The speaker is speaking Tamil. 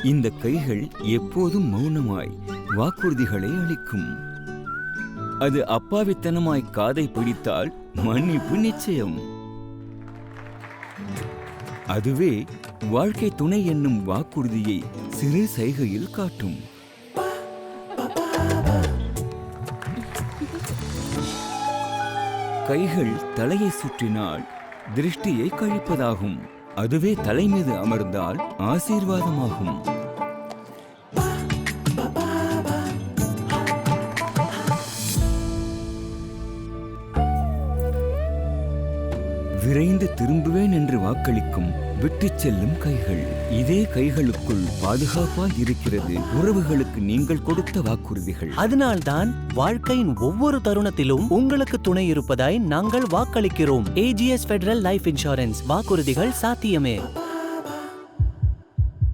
இந்த கைகள் எப்போதும் மௌனமாய் வாக்குறுதிகளை அளிக்கும். அது அப்பாவித்தனமாய் காதை பிடித்தால் மன்னிப்பு நிச்சயம். அதுவே வாழ்க்கை துணை என்னும் வாக்குறுதியை சிறு சைகையில் காட்டும். கைகள் தலையை சுற்றினால் திருஷ்டியை கழிப்பதாகும். அதுவே தலை மீது அமர்ந்தால் ஆசீர்வாதமாகும். விரைந்து திரும்புவேன் என்று வாக்களிக்கும் விட்டுச் செல்லும் கைகள். இதே கைகளுக்குள் பாதுகாப்பாய் இருக்கிறது உறவுகளுக்கு நீங்கள் கொடுத்த வாக்குறுதிகள். அதனால்தான் வாழ்க்கையின் ஒவ்வொரு தருணத்திலும் உங்களுக்கு துணை இருப்பதாய் நாங்கள் வாக்களிக்கிறோம். AGS federal life insurance. வாக்குறுதிகள் சாத்தியமே.